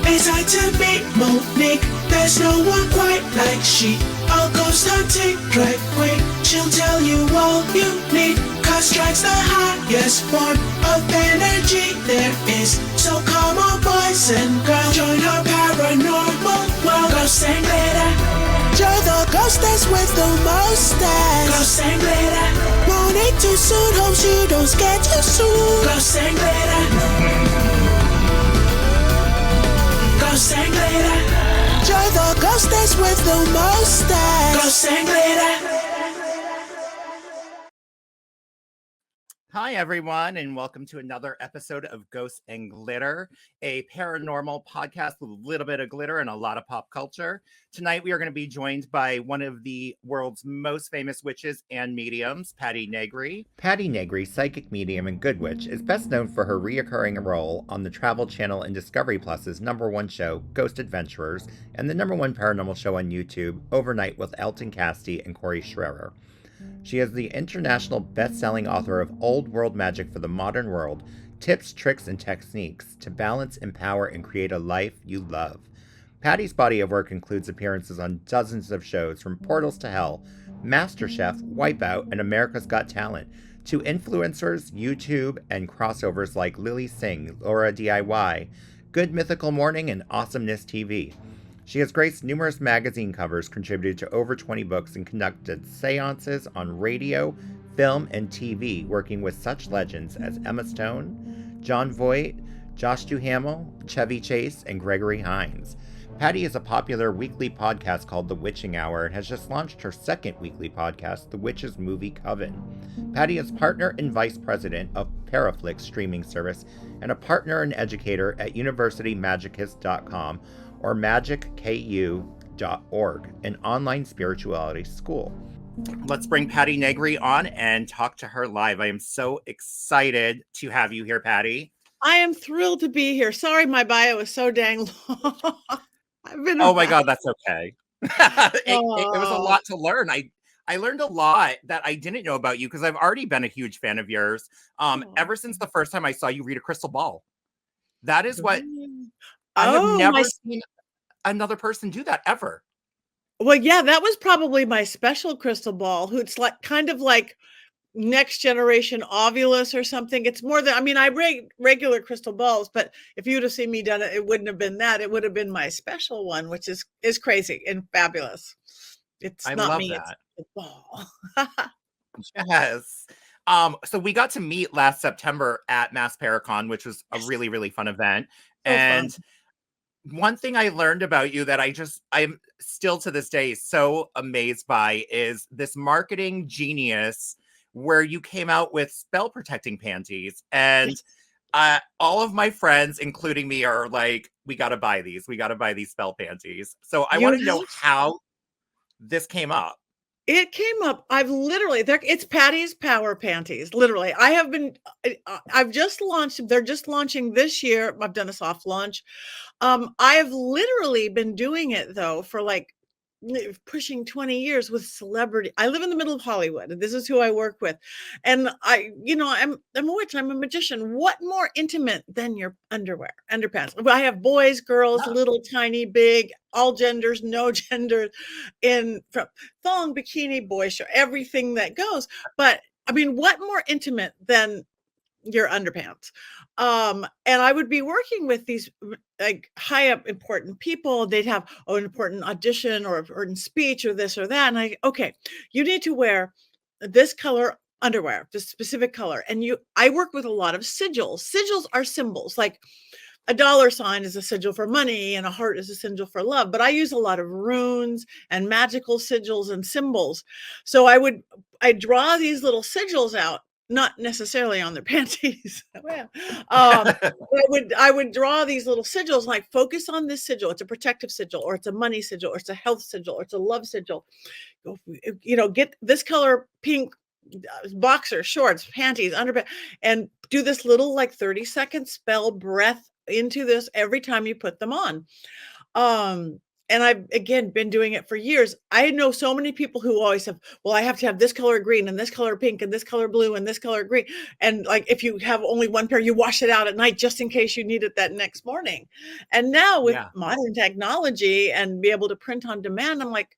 It's hard to beat Monique. There's no one quite like she. I'll ghost hunting drag queen. She'll tell you all you need. Cause strikes the highest form of energy there is. So come on, boys and girls, join our paranormal world. Ghosts and glitter. You're the ghostess with the mostest. Ghosts and glitter. Monique too soon, hopes you don't scare too soon. Ghosts and glitter. Ghosts and glitter. You're the ghostess with the mostest. Ghosts and glitter. Hi, everyone, and welcome to another episode of Ghosts and Glitter, a paranormal podcast with a little bit of glitter and a lot of pop culture. Tonight, we are going to be joined by one of the world's most famous witches and mediums, Patti Negri. Patti Negri, psychic medium and good witch, is best known for her reoccurring role on the Travel Channel and Discovery Plus's #1 show, Ghost Adventurers, and the #1 paranormal show on YouTube, Overnight with Elton Casti and Corey Schrerer. She is the international best-selling author of Old World Magic for the Modern World, Tips, Tricks, and Techniques to Balance, Empower, and Create a Life You Love. Patti's body of work includes appearances on dozens of shows from Portals to Hell, MasterChef, Wipeout, and America's Got Talent, to influencers, YouTube, and crossovers like Lily Singh, Laura DIY, Good Mythical Morning, and Awesomeness TV. She has graced numerous magazine covers, contributed to over 20 books, and conducted seances on radio, film, and TV, working with such legends as Emma Stone, Jon Voight, Josh Duhamel, Chevy Chase, and Gregory Hines. Patti is a popular weekly podcast called The Witching Hour and has just launched her second weekly podcast, The Witches Movie Coven. Patti is partner and vice president of Paraflix streaming service and a partner and educator at universitymagicus.com, or magicku.org, an online spirituality school. Let's bring Patti Negri on and talk to her live. I am so excited to have you here, Patti. I am thrilled to be here. Sorry, my bio is so dang long. Oh my God, that's okay. It was a lot to learn. I learned a lot that I didn't know about you because I've already been a huge fan of yours ever since the first time I saw you read a crystal ball. That is what... I have never seen another person do that ever. Well, yeah, that was probably my special crystal ball, who it's like kind of like next generation Ovulus or something. It's more than, I mean, I read regular crystal balls, but if you'd have seen me done it, it wouldn't have been that. It would have been my special one, which is crazy and fabulous. I love that. It's a ball. Yes. So we got to meet last September at Mass Paracon, which was a really, really fun event. And fun. One thing I learned about you that I'm still to this day so amazed by is this marketing genius where you came out with spell protecting panties. And all of my friends, including me, are like, we got to buy these. We got to buy these spell panties. So I want to know how this came up. It came up. It's Patti's Power Panties. Literally. I've just launched, they're just launching this year. I've done a soft launch. I've literally been doing it though, for like pushing 20 years with celebrity. I live in the middle of Hollywood, and this is who I work with. And I'm a witch, I'm a magician. What more intimate than your underpants? I have boys, girls, little, tiny, big, all genders, no gender, from thong, bikini, boy show, everything that goes. But I mean, what more intimate than your underpants? And I would be working with these like high up important people. They'd have an important audition or in speech or this or that. And okay, you need to wear this color underwear, this specific color. And I work with a lot of sigils. Sigils are symbols. Like a dollar sign is a sigil for money and a heart is a sigil for love. But I use a lot of runes and magical sigils and symbols. So I draw these little sigils out, not necessarily on their panties. I would draw these little sigils, like focus on this sigil. It's a protective sigil, or it's a money sigil, or it's a health sigil, or it's a love sigil. Get this color pink boxer shorts, panties, underpants, and do this little like 30-second spell breath into this every time you put them on. and I've again been doing it for years. I know so many people who always have, well, I have to have this color green and this color pink and this color blue and this color green. And like if you have only one pair, you wash it out at night just in case you need it that next morning. And now with Yeah. modern technology and be able to print on demand, I'm like,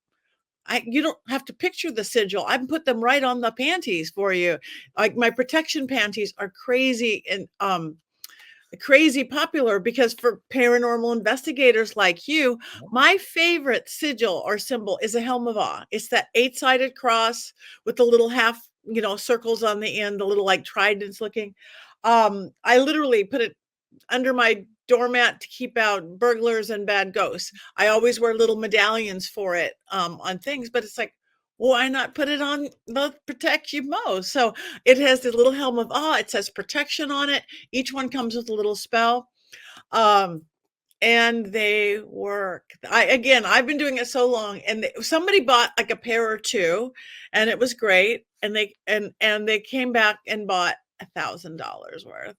you don't have to picture the sigil. I can put them right on the panties for you. Like my protection panties are crazy and crazy popular because for paranormal investigators like you, my favorite sigil or symbol is a helm of awe. It's that 8-sided cross with the little half, circles on the end, the little like tridents looking. I literally put it under my doormat to keep out burglars and bad ghosts. I always wear little medallions for it on things, but it's like, why not put it on the protect you most? So it has the little helm of awe. It says protection on it. Each one comes with a little spell. And they work. I've been doing it so long, and somebody bought like a pair or two, and it was great. And they came back and bought $1,000 worth.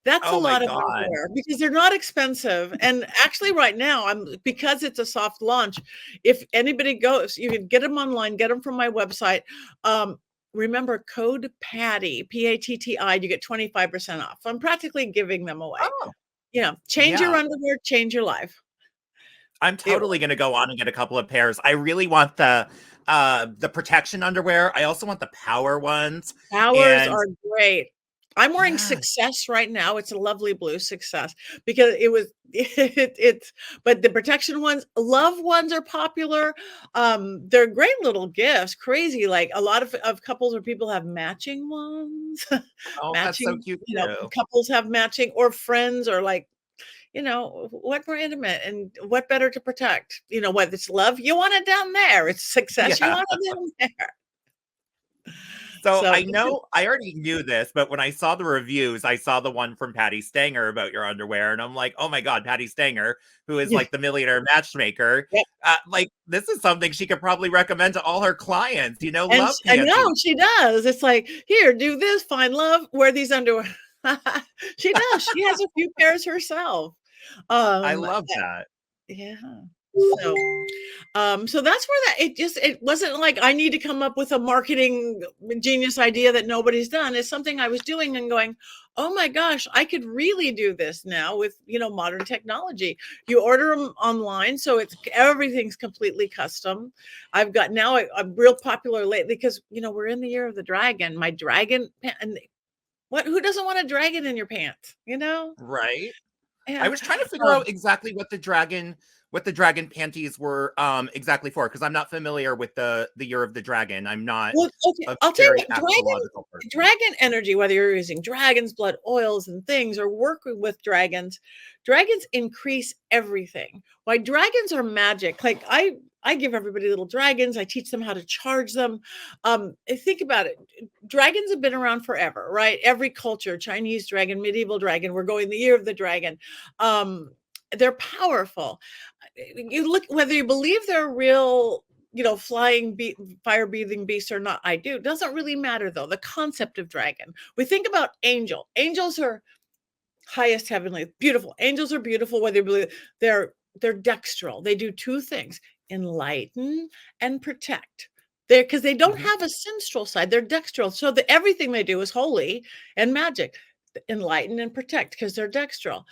That's a Oh my lot of God. underwear because they're not expensive. And actually right now, because it's a soft launch, if anybody goes, you can get them online, get them from my website. Remember code Patti, Patti, you get 25% off. I'm practically giving them away. Oh, Change your yeah. underwear, change your life. I'm totally gonna go on and get a couple of pairs. I really want the protection underwear. I also want the power ones. Powers And are great. I'm wearing yeah. Success right now. It's a lovely blue Success because it was it's but the protection ones, love ones are popular. They're great little gifts. Crazy. Like a lot of couples or people have matching ones. Oh, that's so Matching, cute too. couples have matching or friends or like, what more intimate and what better to protect? Whether it's love, you want it down there. It's success, you Yeah. want it down there. So So I know I already knew this, but when I saw the reviews, I saw the one from Patty Stanger about your underwear, and I'm like, oh my God, Patty Stanger, who is yeah. like the millionaire matchmaker. Yep. Like this is something she could probably recommend to all her clients, And love I know panties. she does. It's like, "Here, do this, find love, wear these underwear." She does. She has a few pairs herself. I Um, love that. yeah. So, so that's where it wasn't like I need to come up with a marketing genius idea that nobody's done. It's something I was doing and going, "Oh my gosh, I could really do this now with, modern technology." You order them online, so everything's completely custom. I've got now I'm real popular lately because, we're in the year of the dragon. My dragon and who doesn't want a dragon in your pants, Right. I Yeah. was trying to figure out exactly what the dragon panties were exactly for, because I'm not familiar with the year of the dragon. I'm not Well, okay, a I'll tell you very what, astrological person. dragon energy, whether you're using dragon's blood oils and things or working with dragons increase everything. Why dragons are magic. Like I give everybody little dragons. I teach them how to charge them. Think about it. Dragons have been around forever, right? Every culture, Chinese dragon, medieval dragon, we're going the year of the dragon. They're powerful. You look, whether you believe they're real, flying fire breathing beasts or not, I do. Doesn't really matter though. The concept of dragon. We think about angel. Angels are highest heavenly, beautiful. Angels are beautiful, whether you believe they're dextral. They do two things: enlighten and protect. Because they don't Mhm. have a sensual side, they're dextral. So everything they do is holy and magic. Enlighten and protect because they're dextral.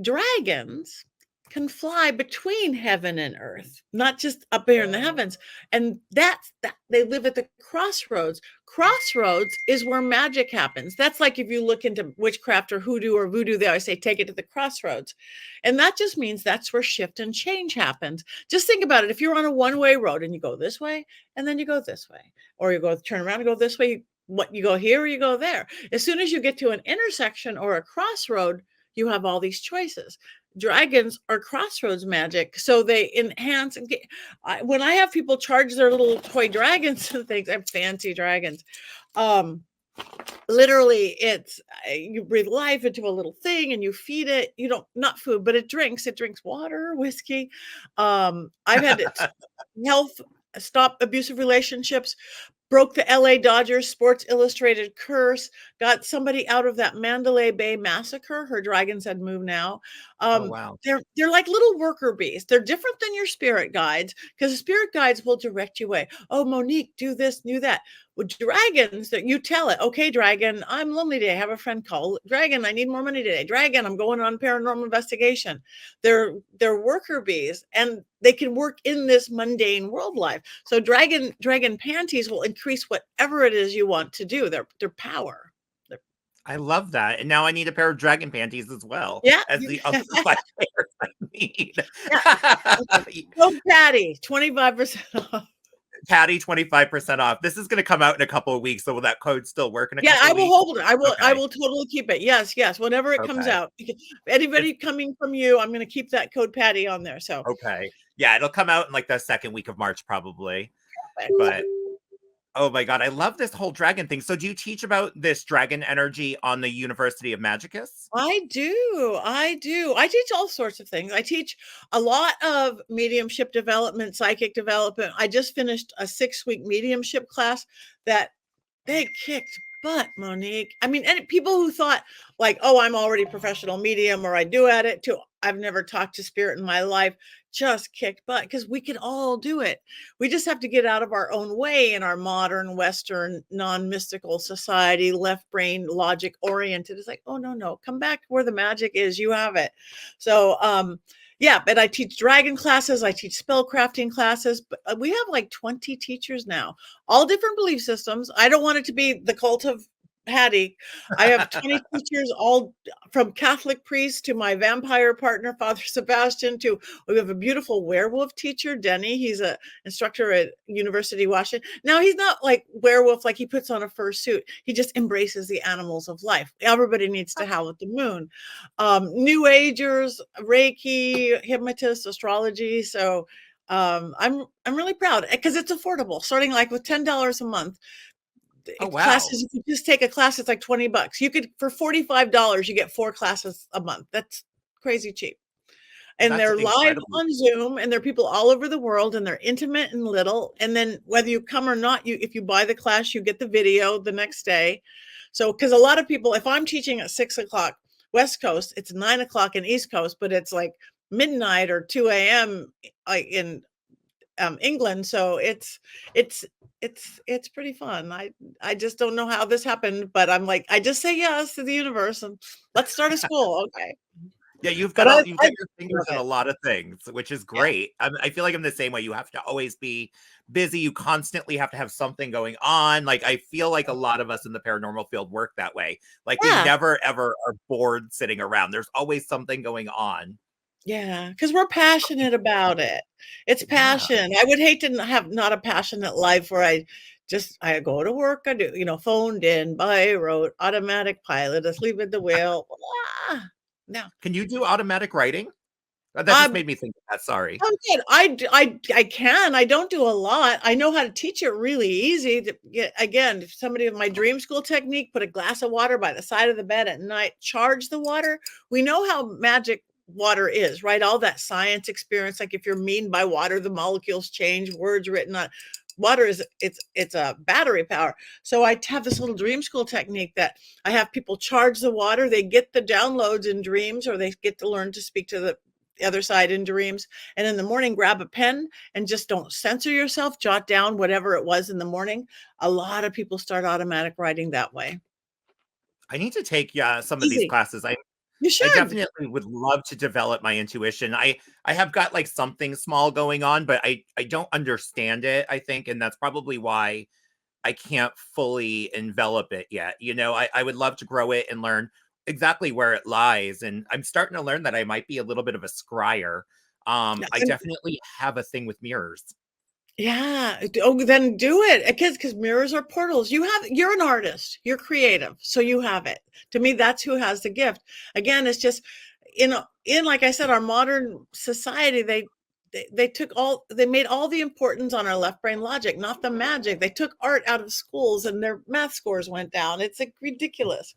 Dragons can fly between heaven and earth, not just up here in the heavens. And that's that they live at the crossroads. Crossroads is where magic happens. That's like if you look into witchcraft or hoodoo or voodoo, they always say take it to the crossroads. And that just means that's where shift and change happens. Just think about it. If you're on a one-way road and you go this way and then you go this way, or you go turn around and go this way, what you go here or you go there. As soon as you get to an intersection or a crossroad, you have all these choices. Dragons are crossroads magic, so they enhance and when I have people charge their little toy dragons and things, I have fancy dragons. Literally, it's you breathe life into a little thing and you feed it. You don't, not food, but it drinks water, whiskey. I've had it health, stop abusive relationships, broke the LA Dodgers Sports Illustrated curse, got somebody out of that Mandalay Bay massacre. Her dragons had moved now. Oh, wow. They're like little worker bees. They're different than your spirit guides because the spirit guides will direct you away. Oh, Monique, do this, do that. With dragons, that you tell it, okay, dragon, I'm lonely today. I have a friend call. Dragon, I need more money today. Dragon, I'm going on paranormal investigation. They're worker bees, and they can work in this mundane world life. So dragon panties will increase whatever it is you want to do. Their power. I love that. And now I need a pair of dragon panties as well Yeah. as the other 5 pairs I need. Go Patti, 25% off. Patti, 25% off. This is going to come out in a couple of weeks. So will that code still work in a Yeah, couple I of will weeks? hold it. I Okay. will totally keep it. Yes, whenever it comes Okay. out. Anybody coming from you, I'm going to keep that code Patti on there. So Okay. Yeah, it'll come out in like the second week of March probably. But oh my God, I love this whole dragon thing. So do you teach about this dragon energy on the University of Magicus? I do. I teach all sorts of things. I teach a lot of mediumship development, psychic development. I just finished a 6-week mediumship class that they kicked butt, Monique. I mean, and people who thought like, oh, I'm already a professional medium or I do at it too. I've never talked to spirit in my life, just kicked butt because we can all do it. We just have to get out of our own way in our modern Western non-mystical society, left brain logic oriented. It's like, oh no, come back where the magic is. You have it. So yeah, but I teach dragon classes, I teach spell crafting classes, but we have like 20 teachers now, all different belief systems. I don't want it to be the cult of Patti. I have 20 teachers, all from Catholic priests to my vampire partner, Father Sebastian, to we have a beautiful werewolf teacher, Denny. He's an instructor at University of Washington. Now, he's not like werewolf, like he puts on a fursuit. He just embraces the animals of life. Everybody needs to howl at the moon. New Agers, Reiki, hypnotists, astrology. So I'm really proud because it's affordable, starting like with $10 a month. Oh, wow. Classes, if you just take a class, it's like $20. You could, for $45, you get 4 classes a month. That's crazy cheap. And That's they're live incredible. on Zoom, and there are people all over the world, and they're intimate and little. And then whether you come or not, if you buy the class, you get the video the next day. So, because a lot of people, if I'm teaching at 6:00 West Coast, it's 9:00 in East Coast, but it's like midnight or 2 a.m. in England. So it's pretty fun. I just don't know how this happened, but I'm like, I just say yes to the universe and let's start a school. Okay. Yeah, you've But got I your love fingers in a it. lot of things, which is Yeah. great. I feel like I'm the same way. You have to always be busy. You constantly have to have something going on. Like I feel like a lot of us in the paranormal field work that way. Like we Yeah. never ever are bored sitting around. There's always something going on. Yeah. Because we're passionate about it. It's Yeah. passion. I would hate to have not a passionate life where I go to work, I do, phoned in, by road, automatic pilot, asleep at the wheel. No. Can you do automatic writing? That just made me think of that. Sorry. I'm good. I can. I don't do a lot. I know how to teach it really easy. Again, if somebody with my dream school technique, put a glass of water by the side of the bed at night, charge the water. We know how magic water is, right? All that science experience. Like if you're mean by water, the molecules change, words written on water it's a battery power. So I have this little dream school technique that I have people charge the water. They get the downloads in dreams, or they get to learn to speak to the other side in dreams. And in the morning, grab a pen and just don't censor yourself, jot down whatever it was in the morning. A lot of people start automatic writing that way. I need to take some of these Easy. classes. You I should. definitely would love to develop my intuition. I have got like something small going on, but I don't understand it, I think, and that's probably why I can't fully envelop it yet. I would love to grow it and learn exactly where it lies. And I'm starting to learn that I might be a little bit of a scryer. I definitely have a thing with mirrors. Yeah. Oh, then do it. Because mirrors are portals. You're an artist. You're creative. So you have it. To me, that's who has the gift. Again, it's just in like I said, our modern society, they made all the importance on our left brain logic, not the magic. They took art out of schools and their math scores went down. It's like ridiculous,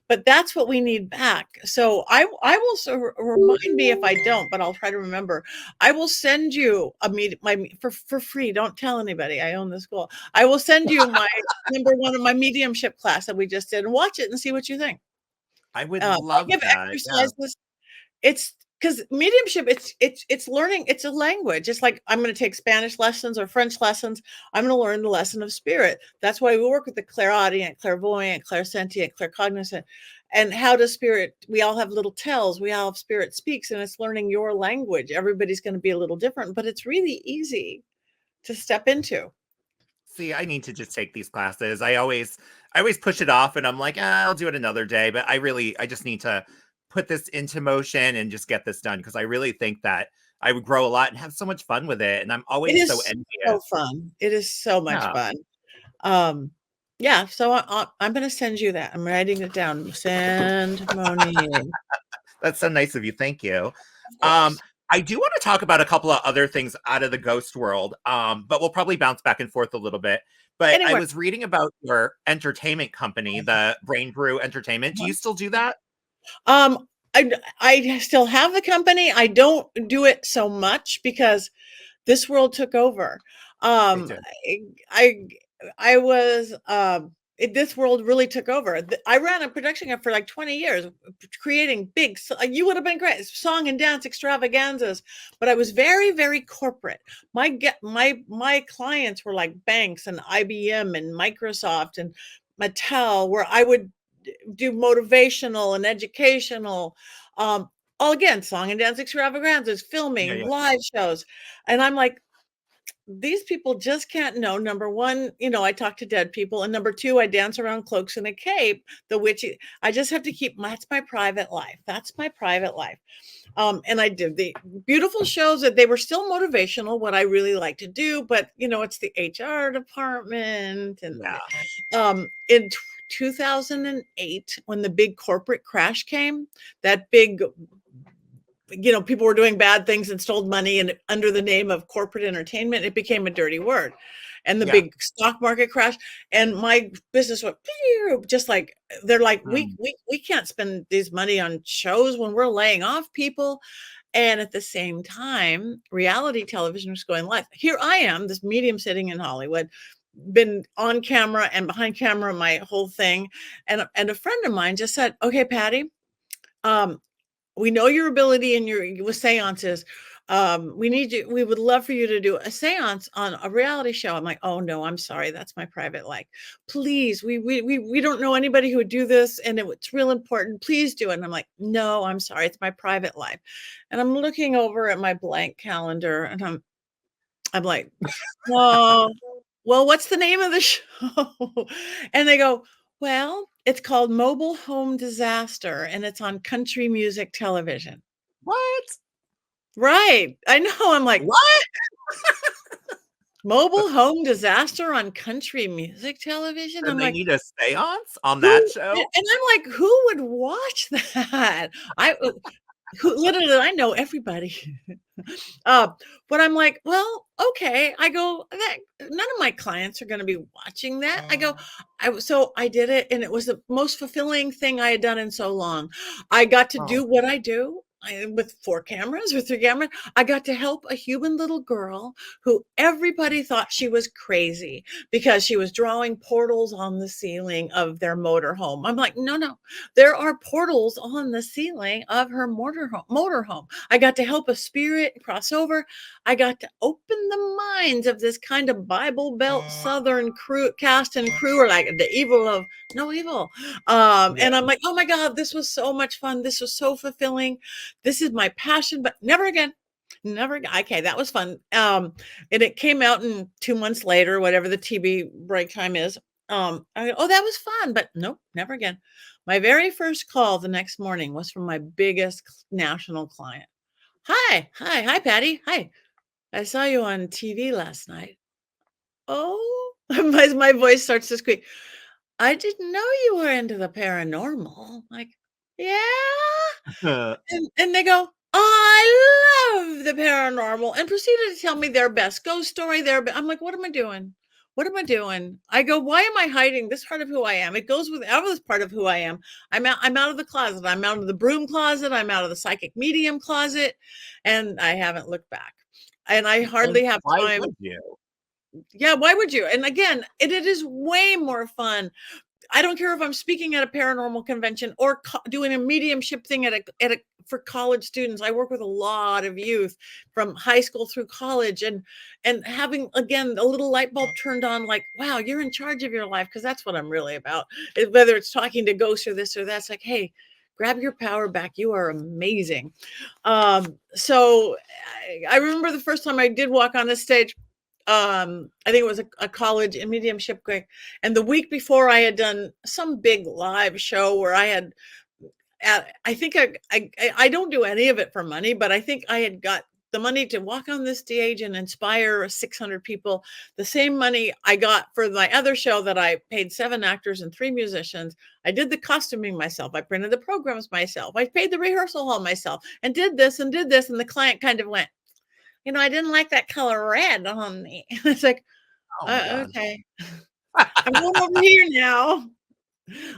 but that's what we need back. So I will, so remind me if I don't, but I'll try to remember. I will send you for free. Don't tell anybody I own the school. I will send you my number one of my mediumship class that we just did, and watch it and see what you think. I would I love give that. Yeah. exercises. It's because mediumship, it's learning. It's a language. It's like, I'm going to take Spanish lessons or French lessons. I'm going to learn the lesson of spirit. That's why we work with the clairaudient, clairvoyant, clairsentient, claircognizant. And how does spirit, we all have little tells, we all have spirit speaks, and it's learning your language. Everybody's going to be a little different, but it's really easy to step into. See, I need to just take these classes. I always push it off, and I'm like, I'll do it another day. But I just need to put this into motion and just get this done, because I really think that I would grow a lot and have so much fun with it. And I'm It always is so so envious. fun. It is so much Yeah. fun. Yeah, so I'm going to send you that. I'm writing it down. Send Monique. That's so nice of you. Thank you. Of course. I do want to talk about a couple of other things out of the ghost world, but we'll probably bounce back and forth a little bit. But I Anyway, was reading about your entertainment company, the Brain Brew Entertainment. Do you still do that? um, I still have the company. I don't do it so much because this world took over. They Um, do. I I was this world really took over. I ran a production company for like 20 years, creating big. You would have been great song and dance extravaganzas, but I was very, very corporate. My clients were like banks and IBM and Microsoft and Mattel, where I would do motivational and educational, all again, song and dance extravaganzas, Yeah, filming, yeah. live shows. And I'm like, these people just can't know. Number one, I talk to dead people. And number two, I dance around cloaks and a cape. The witchy, I just have to keep, that's my private life. That's my private life. And I did the beautiful shows that they were still motivational, what I really like to do, but it's the HR department. And Yeah. in 2008, when the big corporate crash came, that big, people were doing bad things and stole money, and under the name of corporate entertainment, it became a dirty word. And the Yeah. big stock market crash, and my business went just like, they're like, we can't spend this money on shows when we're laying off people. And at the same time, reality television was going live. Here I am, this medium sitting in Hollywood, been on camera and behind camera, my whole thing. And a friend of mine just said, okay, Patti, um, we know your ability and your with seances. We would love for you to do a seance on a reality show. I'm like, oh no, I'm sorry, that's my private life. Please, we don't know anybody who would do this, and it's real important. Please do it. And I'm like, no, I'm sorry, it's my private life. And I'm looking over at my blank calendar, and I'm like, well, what's the name of the show? And they go, well, it's called Mobile Home Disaster, and it's on country music television. What? Right. I know. I'm like, What? Mobile Home Disaster on country music television? And I'm they like, need a seance on that who? show? And I'm like, who would watch that? Who literally, I know everybody. But I'm like, well, okay. I go, that none of my clients are going to be watching that. So I did it, and it was the most fulfilling thing I had done in so long. I got to do what I do. With 4 cameras or 3 cameras, I got to help a human little girl who everybody thought she was crazy because she was drawing portals on the ceiling of their motorhome. I'm like, no, there are portals on the ceiling of her motorhome. I got to help a spirit cross over. I got to open the minds of this kind of Bible Belt Southern cast and crew, or like the evil of no evil. And I'm like, oh my God, this was so much fun. This was so fulfilling. This is my passion, but never again. Never again. Okay, that was fun. And it came out in 2 months later, whatever the TV break time is. I go, oh, that was fun, but nope, never again. My very first call the next morning was from my biggest national client. Hi, Patti. Hi, I saw you on TV last night. Oh, my voice starts to squeak. I didn't know you were into the paranormal. Like, yeah. And they go, I love the paranormal, and proceeded to tell me their best ghost story. I'm like, what am I doing? What am I doing? I go, why am I hiding this part of who I am? It goes with this part of who I am. I'm out of the closet. I'm out of the broom closet. I'm out of the psychic medium closet, and I haven't looked back. And I And hardly have why time. would you? Yeah, why would you? And again, it is way more fun. I don't care if I'm speaking at a paranormal convention or doing a mediumship thing for college students. I work with a lot of youth from high school through college, and having again a little light bulb turned on, like, wow, you're in charge of your life, because that's what I'm really about. Whether it's talking to ghosts or this or that, it's like, hey, grab your power back. You are amazing. So I remember the first time I did walk on a stage. I think it was a college in mediumship gig, and the week before I had done some big live show where I had, I think I don't do any of it for money, but I think I had got the money to walk on this stage and inspire 600 people. The same money I got for my other show that I paid 7 actors and 3 musicians. I did the costuming myself. I printed the programs myself. I paid the rehearsal hall myself, and did this and did this. And the client kind of went, I didn't like that color red on me. It's like, Oh my God. okay. I'm going over here now.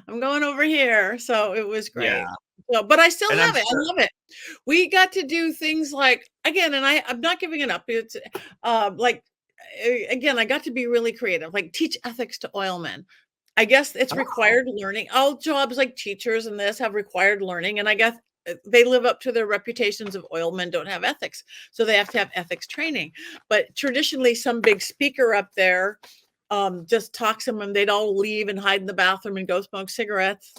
I'm going over here. So it was great. Yeah. So, but I still And have I'm it. sure. I love it. We got to do things like, again, and I'm not giving it up. It's like, again, I got to be really creative, like teach ethics to oilmen. I guess it's Oh, required learning. All jobs like teachers and this have required learning. And I guess they live up to their reputations of oilmen don't have ethics. So they have to have ethics training. But traditionally, some big speaker up there just talks to them, and they'd all leave and hide in the bathroom and go smoke cigarettes,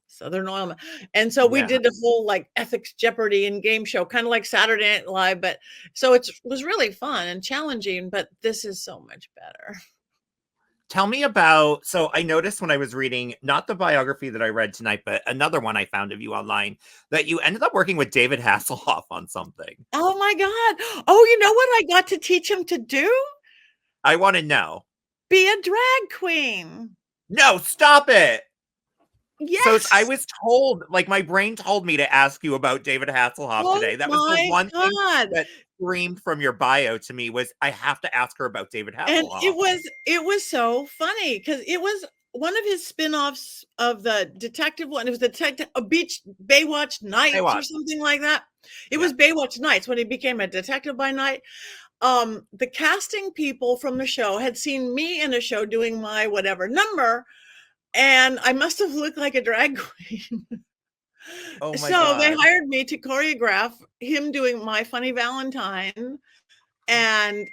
Southern oilmen. And so we yeah. did the whole like ethics Jeopardy and game show, kind of like Saturday Night Live. But so it was really fun and challenging, but this is so much better. Tell me about, so I noticed when I was reading, not the biography that I read tonight, but another one I found of you online, that you ended up working with David Hasselhoff on something. Oh my God. Oh, you know what I got to teach him to do? I want to know. Be a drag queen. No, stop it. So Yes. I was told, like my brain told me to ask you about David Hasselhoff Oh today. That was the my one thing God. that screamed from your bio to me was I have to ask her about David And Hasselhoff. it was so funny because it was one of his spin-offs of the detective one. It was a beach Baywatch Nights or something like that. It was Baywatch Nights when he became a detective by night. The casting people from the show had seen me in a show doing my whatever number, and I must have looked like a drag queen. Oh my So God. they hired me to choreograph him doing My Funny Valentine, and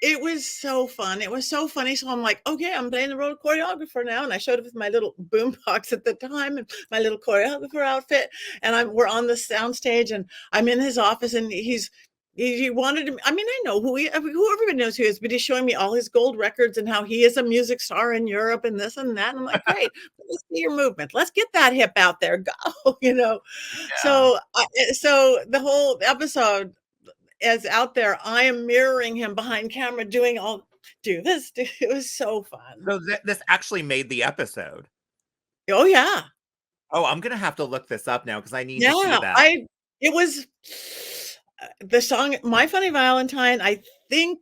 it was so fun. It was so funny. So I'm like, okay, I'm playing the role of choreographer now. And I showed up with my little boombox at the time and my little choreographer outfit. And we're on the sound stage, and I'm in his office, and he wanted to, I mean, I know who everybody knows who he is, but he's showing me all his gold records and how he is a music star in Europe and this and that. And I'm like, great, let's see your movement. Let's get that hip out there. Go, Yeah. So the whole episode is out there. I am mirroring him behind camera doing do this. It was so fun. So this actually made the episode. Oh yeah. Oh, I'm going to have to look this up now because I need to see that. It was the song My Funny Valentine. I think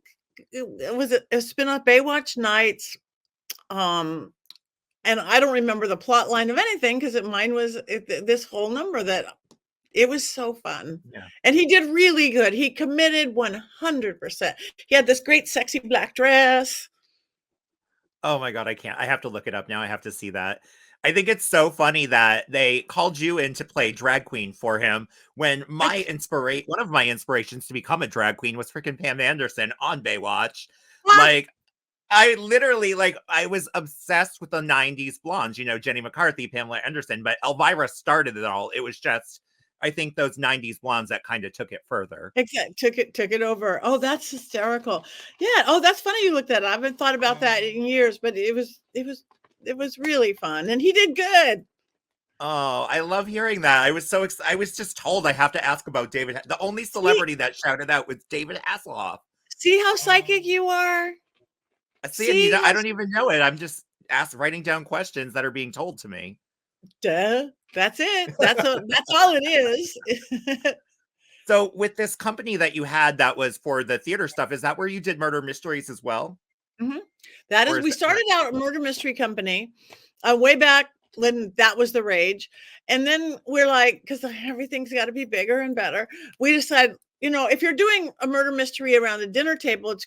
it was a spin-off Baywatch Nights. And I don't remember the plot line of anything because mine was this whole number that it was so fun. Yeah. And he did really good. He committed 100%. He had this great sexy black dress. Oh my God, I can't. I have to look it up now. I have to see that. I think it's so funny that they called you in to play drag queen for him when one of my inspirations to become a drag queen was freaking Pam Anderson on Baywatch. What? Like, I literally, I was obsessed with the 90s blondes, Jenny McCarthy, Pamela Anderson, but Elvira started it all. It was just, I think those 90s blondes that kind of took it further. Exactly. Took it over. Oh, that's hysterical. Yeah. Oh, that's funny you looked at it. I haven't thought about that in years, but it was really fun, and he did good. Oh, I love hearing that. I was so I was just told I have to ask about David. The only celebrity that shouted out was David Hasselhoff. See how psychic you are? See, I don't even know it. I'm just writing down questions that are being told to me. Duh. That's it. That's all it is. So with this company that you had that was for the theater stuff, is that wwhere you did murder mysteries as well? Mhm. That Or is, is we it that? started out at Murder Mystery Company, way back when that was the rage, and then we're like, because everything's got to be bigger and better. We decided, if you're doing a murder mystery around a dinner table, it's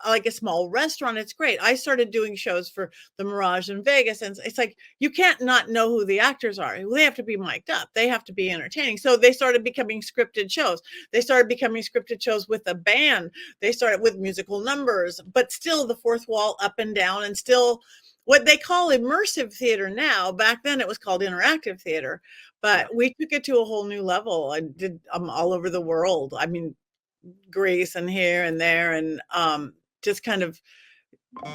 like a small restaurant, it's great. I started doing shows for the Mirage in Vegas, and it's like you can't not know who the actors are. They have to be mic'd up. They have to be entertaining. So they started becoming scripted shows. They started becoming scripted shows with a band. They started with musical numbers, but still the fourth wall up and down, and still what they call immersive theater now. Back then it was called interactive theater, Yeah. but we took it to a whole new level. I did all over the world. I mean, Greece and here and there, and just kind of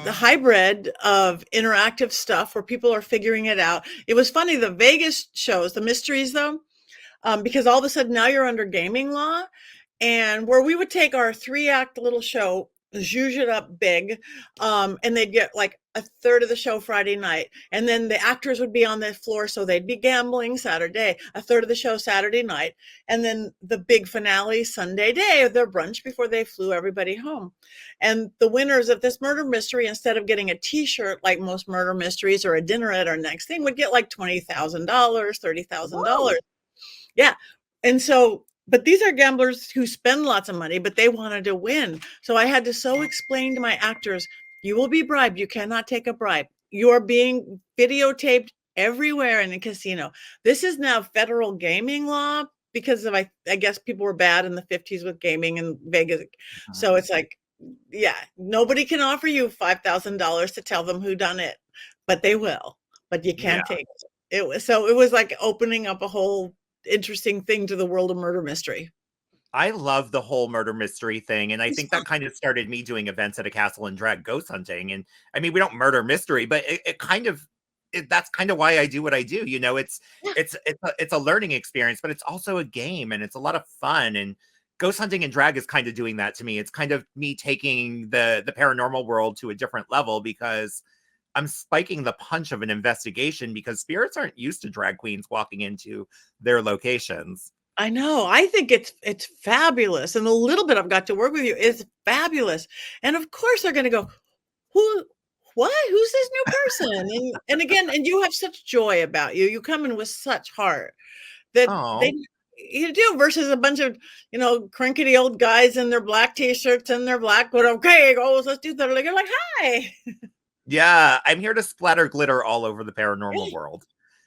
the hybrid of interactive stuff where people are figuring it out. It was funny, the Vegas shows, the mysteries though, because all of a sudden now you're under gaming law, and where we would take our 3-act little show, zhuzh it up big, and they'd get like a third of the show Friday night, and then the actors would be on the floor, so they'd be gambling Saturday, a third of the show Saturday night, and then the big finale Sunday day of their brunch before they flew everybody home. And the winners of this murder mystery, instead of getting a t-shirt like most murder mysteries or a dinner at our next thing, would get like $20,000, $30,000. Yeah. And so, but these are gamblers who spend lots of money, but they wanted to win. So I had to explain to my actors, you will be bribed. You cannot take a bribe. You are being videotaped everywhere in a casino. This is now federal gaming law because of, I guess people were bad in the 50s with gaming in Vegas. So it's like, yeah, nobody can offer you $5,000 to tell them who done it, but they will, but you Yeah. can't take it. It was like opening up a whole interesting thing to the world of murder mystery. I love the whole murder mystery thing, and I It's think fun. that kind of started me doing events at a castle and drag ghost hunting, and, I mean, we don't murder mystery, but it kind of that's kind of why I do what I do, it's Yeah, it's a learning experience, but it's also a game, and it's a lot of fun, and ghost hunting and drag is kind of doing that to me. It's kind of me taking the paranormal world to a different level because I'm spiking the punch of an investigation because spirits aren't used to drag queens walking into their locations. I know. I think it's fabulous, and the little bit I've got to work with you is fabulous. And of course, they're going to go, who, what? Who's this new person? And again, and you have such joy about you. You come in with such heart that they Oh. you do, versus a bunch of crinkety old guys in their black t-shirts and their black, but okay, goes, let's do that. You're like, hi. Yeah, I'm here to splatter glitter all over the paranormal Yeah. world.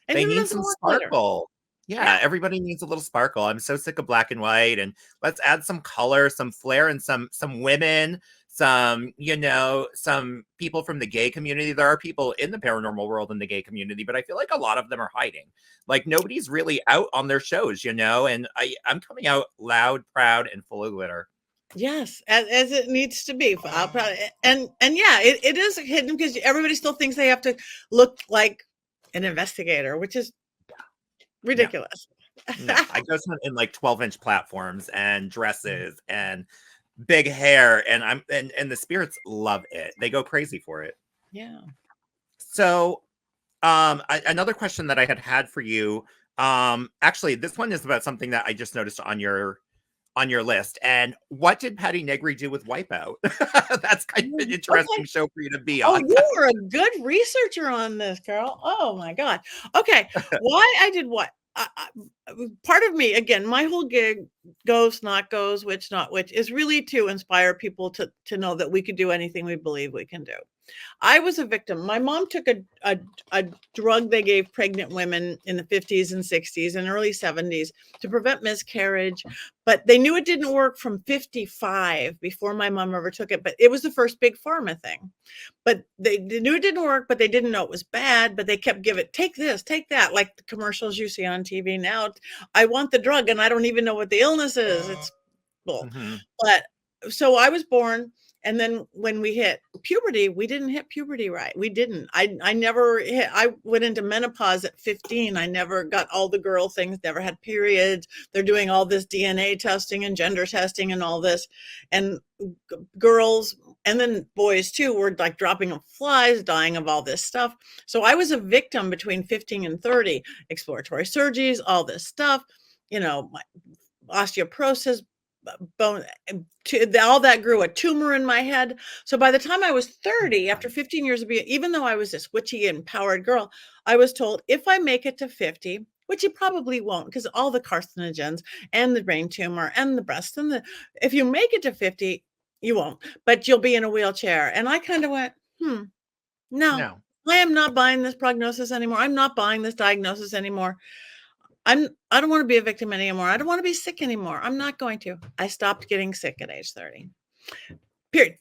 And They who need doesn't some want glitter? sparkle. Yeah. Yeah, everybody needs a little sparkle. I'm so sick of black and white, and let's add some color, some flair, and some women, some people from the gay community. There are people in the paranormal world in the gay community, but I feel like a lot of them are hiding. Like nobody's really out on their shows, and I'm coming out loud, proud, and full of glitter. Yes, as it needs to be. And yeah, it is hidden because everybody still thinks they have to look like an investigator, which is No. ridiculous. No, I go in like 12-inch platforms and dresses and big hair, and and the spirits love it. They go crazy for it. Yeah. So, another question that I had for you, actually, this one is about something that I just noticed on your list. And what did Patti Negri do with Wipeout? That's kind of an Okay. interesting show for you to be Oh, on. you are a good researcher on this, Carol. Oh my God. Okay. Why I did what? Part of me, again, my whole gig, ghost, not ghost, witch, not witch, is really to inspire people to know that we could do anything we believe we can do. I was a victim. My mom took a drug they gave pregnant women in the 50s and 60s and early 70s to prevent miscarriage, but they knew it didn't work from 55 before my mom ever took it. But it was the first big pharma thing. But they knew it didn't work, but they didn't know it was bad. But they kept giving, take this, take that, like the commercials you see on TV now. I want the drug, and I don't even know what the illness is. It's bull. Mhm. But so I was born, and then when we hit puberty, we didn't hit puberty right. We didn't. I never hit. I went into menopause at 15. I never got all the girl things. Never had periods. They're doing all this DNA testing and gender testing and all this, and girls and then boys too were like dropping of flies, dying of all this stuff. So I was a victim between 15 and 30. Exploratory surgeries, all this stuff. My osteoporosis, bone, all that grew a tumor in my head. So by the time I was 30, after 15 years of being, even though I was this witchy, empowered girl, I was told if I make it to 50, which you probably won't because all the carcinogens and the brain tumor and the breast if you make it to 50, you won't, but you'll be in a wheelchair. And I kind of went, no, I am not buying this prognosis anymore. I'm not buying this diagnosis anymore. I don't want to be a victim anymore. I don't want to be sick anymore. I'm not going to. I stopped getting sick at age 30. Period.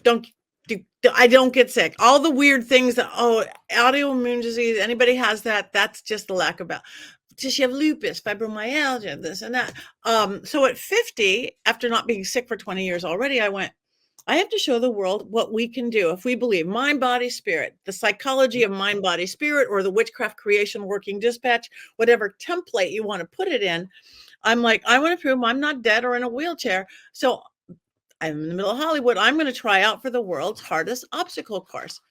I don't get sick. All the weird things that, autoimmune disease, anybody has that, that's just the lack of Does she have lupus, fibromyalgia, this and that? So at 50, after not being sick for 20 years already, I went, I have to show the world what we can do if we believe mind, body, spirit, the psychology of mind, body, spirit, or the witchcraft creation working dispatch, whatever template you want to put it in. I'm like, I want to prove I'm not dead or in a wheelchair. So I'm in the middle of Hollywood. I'm going to try out for the world's hardest obstacle course.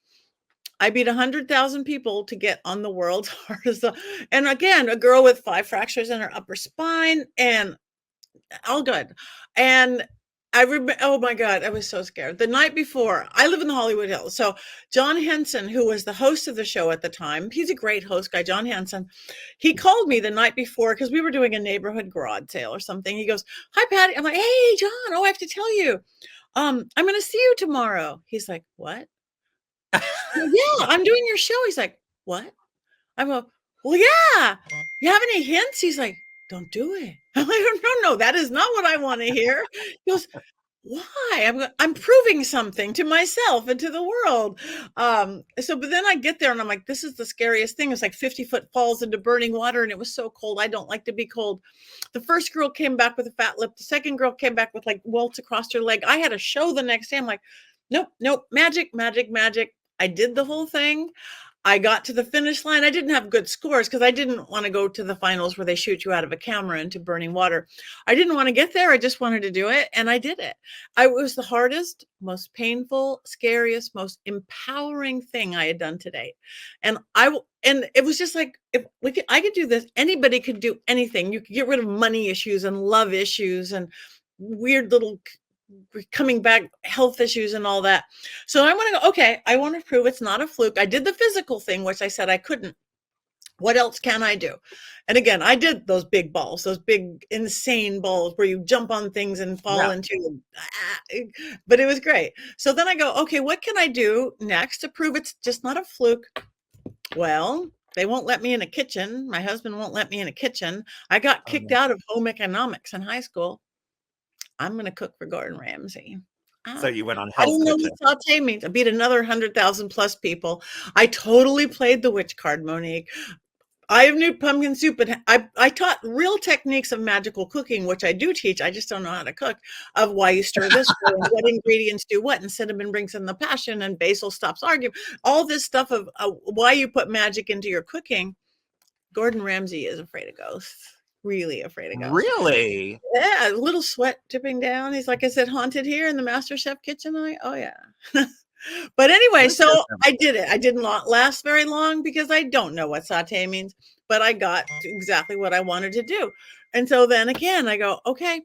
I beat 100,000 people to get on the world's hardest. And again, a girl with 5 fractures in her upper spine and all good. And I remember, oh my God, I was so scared. The night before, I live in the Hollywood Hills. So John Henson, who was the host of the show at the time, he's a great host guy, John Henson. He called me the night before because we were doing a neighborhood garage sale or something. He goes, hi, Patty. I'm like, hey, John, I have to tell you, I'm going to see you tomorrow. He's like, what? Yeah, I'm doing your show. He's like, what? I go, well, yeah. You have any hints? He's like, don't do it. I'm like, no, that is not what I want to hear. He goes, why? I'm proving something to myself and to the world. But then I get there and I'm like, this is the scariest thing. It's like 50-foot falls into burning water. And it was so cold. I don't like to be cold. The first girl came back with a fat lip. The second girl came back with like welts across her leg. I had a show the next day. I'm like, nope, magic. I did the whole thing. I got to the finish line. I didn't have good scores because I didn't want to go to the finals where they shoot you out of a camera into burning water. I didn't want to get there. I just wanted to do it. And I did it. It was the hardest, most painful, scariest, most empowering thing I had done to date. And it was just like, I could do this. Anybody could do anything. You could get rid of money issues and love issues and weird little coming back health issues and all that. So I want to go, okay, I want to prove it's not a fluke. I did the physical thing, which I said I couldn't. What else can I do? And again, I did those big balls, those big insane balls where you jump on things and fall into them. But it was great. So then I go, okay, what can I do next to prove it's just not a fluke? Well, they won't let me in a kitchen. My husband won't let me in a kitchen. I got kicked out of home economics in high school. I'm going to cook for Gordon Ramsay. So you went on I don't know what saute means. I beat another 100,000 plus people. I totally played the witch card, Monique. I have new pumpkin soup, and I taught real techniques of magical cooking, which I do teach. I just don't know how to cook, of why you stir this, and what ingredients do what, and cinnamon brings in the passion, and basil stops arguing. All this stuff of why you put magic into your cooking. Gordon Ramsay is afraid of ghosts. Really afraid of ghosts. Really? Yeah, a little sweat dripping down. He's like, I said, haunted here in the Master Chef kitchen. Oh yeah. But anyway, so I did it. I didn't last very long because I don't know what saute means, but I got exactly what I wanted to do. And so then again, I go, okay.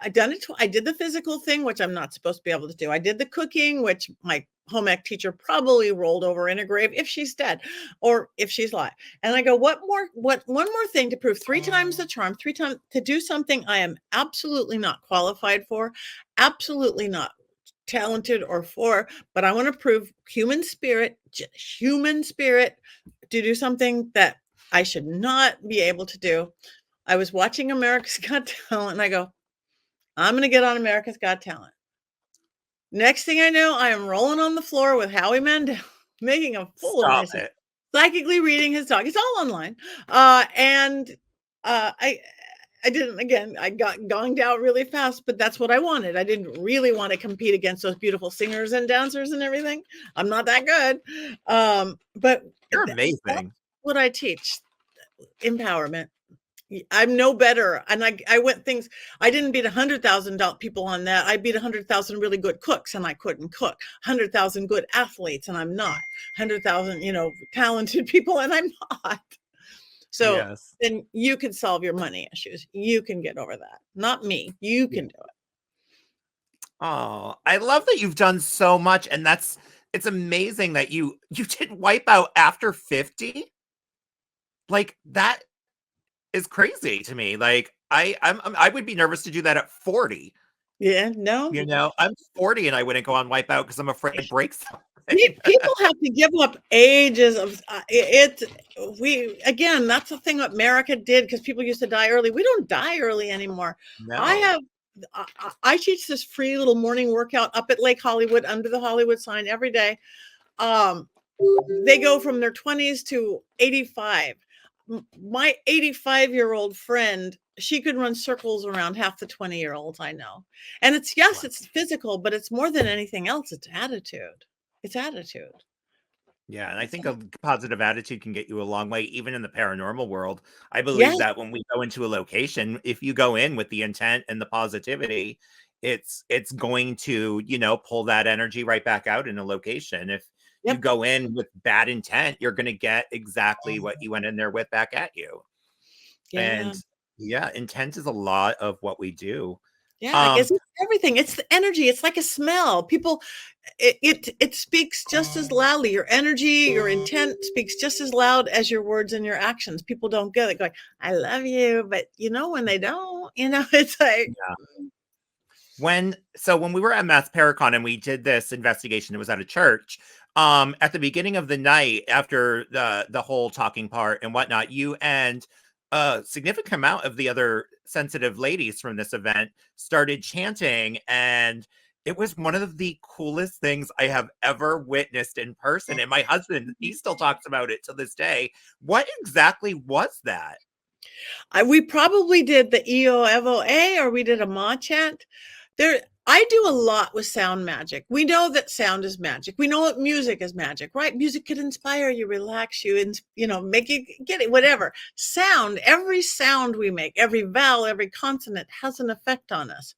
I done it. I did the physical thing, which I'm not supposed to be able to do. I did the cooking, which my home ec teacher probably rolled over in a grave if she's dead or if she's alive. And I go, one more thing to prove 3 times the charm, 3 times to do something I am absolutely not qualified for, absolutely not talented or for, but I want to prove human spirit to do something that I should not be able to do. I was watching America's Got Talent and I go, I'm going to get on America's Got Talent. Next thing I know, I am rolling on the floor with Howie Mandel, making a fool of myself, psychically reading his talk. It's all online. I didn't, again, I got gonged out really fast, but that's what I wanted. I didn't really want to compete against those beautiful singers and dancers and everything. I'm not that good. But you're amazing. That's what I teach, empowerment. I'm no better. And I went things, I didn't beat 100,000 people on that. I beat 100,000 really good cooks and I couldn't cook. 100,000 good athletes and I'm not. 100,000, talented people and I'm not. So Yes. then you can solve your money issues. You can get over that. Not me. You can do it. Oh, I love that you've done so much, and it's amazing that you did wipe out after 50. Like that is crazy to me. Like I would be nervous to do that at 40. Yeah, no. You know, I'm 40 and I wouldn't go on wipeout because I'm afraid I'd break something. People have to give up ages of it. We again, that's the thing America did because people used to die early. We don't die early anymore. I No. have I teach this free little morning workout up at Lake Hollywood under the Hollywood sign every day. Um, they go from their 20s to 85. My 85-year-old friend, she could run circles around half the 20-year-olds I know. And it's yes, Wow. it's physical, but it's more than anything else. It's attitude. It's attitude. Yeah, and I think a positive attitude can get you a long way, even in the paranormal world. I believe Yes. that when we go into a location, if you go in with the intent and the positivity, it's going to, pull that energy right back out in a location. If you Yep. go in with bad intent, you're going to get exactly what you went in there with back at you. Yeah. And yeah, intent is a lot of what we do. Yeah. Like Um, it's everything. It's the energy. It's like a smell. People, it speaks just as loudly. Your energy, your intent speaks just as loud as your words and your actions. People don't get it going, I love you, but when they don't, it's like, when we were at Mass Paracon and we did this investigation, it was at a church. At the beginning of the night, after the whole talking part and whatnot, you and a significant amount of the other sensitive ladies from this event started chanting, and it was one of the coolest things I have ever witnessed in person. And my husband, he still talks about it to this day. What exactly was that? we probably did the EOFOA or we did a Ma chant. I do a lot with sound magic. We know that sound is magic. We know that music is magic, right? Music can inspire you, relax you, and make you get it, whatever. Every sound we make, every vowel, every consonant has an effect on us.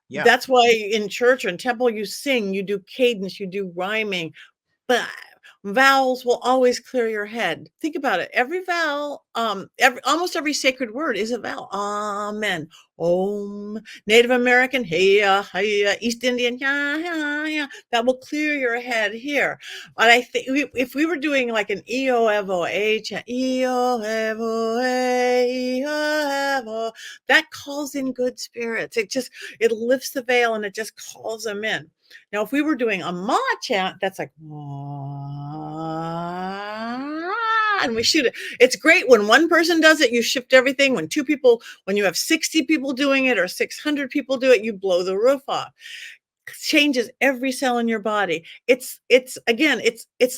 Yeah. That's why in church or in temple you sing, you do cadence, you do rhyming, but vowels will always clear your head. Think about it. Every vowel, almost every sacred word is a vowel. Amen. Om. Native American, hey, East Indian, yeah. That will clear your head here. But I think if we were doing like an EOFOA chant, EOFOA, that calls in good spirits. It lifts the veil and it just calls them in. Now, if we were doing a Ma chant, that's like, and we shoot it. It's great when one person does it, you shift everything. When you have 60 people doing it or 600 people do it, you blow the roof off. Changes every cell in your body. It's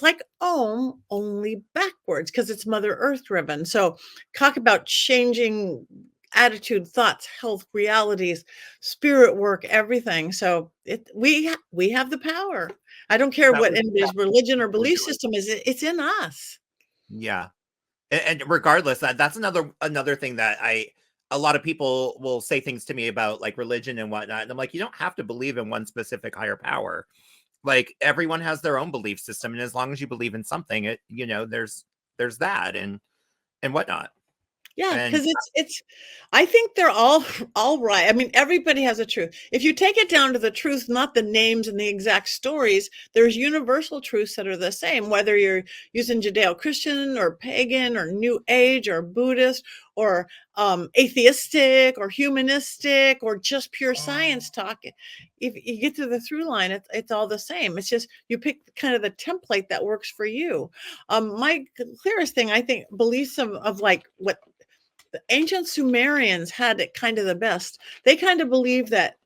like Om, only backwards because it's Mother Earth driven. So talk about changing attitude, thoughts, health, realities, spirit work, everything. So we have the power. I don't care That what was anybody's religion or people belief do it. system is. It's in us. Yeah. And regardless, that's another thing that a lot of people will say things to me about like religion and whatnot. And I'm like, you don't have to believe in one specific higher power. Like everyone has their own belief system. And as long as you believe in something, there's that and whatnot. Yeah, And because it's I think they're all right. I mean, everybody has a truth. If you take it down to the truth, not the names and the exact stories, there's universal truths that are the same, whether you're using Judeo-Christian or pagan or New Age or Buddhist or atheistic or humanistic or just pure science talk. If you get to the through line, it's all the same. It's just you pick kind of the template that works for you. My clearest thing, I think, beliefs of like what the ancient Sumerians had it kind of the best. They kind of believed that